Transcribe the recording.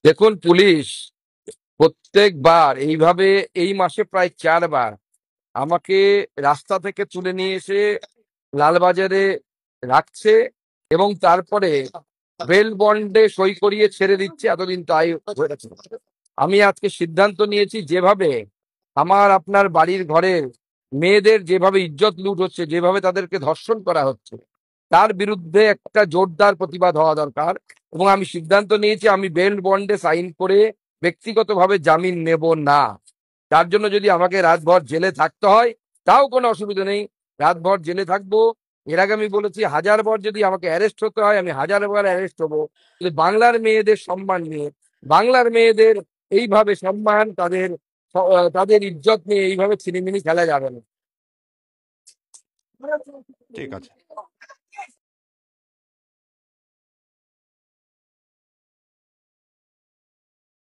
দেখুন, পুলিশ প্রত্যেকবার এইভাবে এই মাসে প্রায় 4 বার আমাকে রাস্তা থেকে তুলে নিয়ে এসে লালবাজারে রাখছে এবং তারপরে বেল বন্ডে সই করিয়ে ছেড়ে দিচ্ছে। এতদিন তাই হয়েছে। আমি আজকে সিদ্ধান্ত নিয়েছি, যেভাবে আমার আপনার বাড়ির ঘরের মেয়েদের যেভাবে ইজ্জত লুট হচ্ছে, যেভাবে তাদেরকে ধর্ষণ করা হচ্ছে, তার বিরুদ্ধে একটা জোরদার প্রতিবাদ হওয়া দরকার। এবং আমি সিদ্ধান্ত নিয়েছি, আমি বেল বন্ডে সাইন করে ব্যক্তিগতভাবে জামিন নেব না। তার জন্য যদি আমাকে রাতভর জেলে থাকতে হয়, তাও কোনো অসুবিধা নেই, রাতভর জেলে থাকবো। এর আগে আমি বলেছি, 1000 বার যদি আমাকে অ্যারেস্ট হতে হয়, আমি 1000 বার অ্যারেস্ট হবো। কিন্তু বাংলার মেয়েদের সম্মান নিয়ে, বাংলার মেয়েদের এইভাবে সম্মান, তাদের ইজ্জত নিয়ে এইভাবে ছিনিমিনি খেলা যাবে না। ঠিক আছে।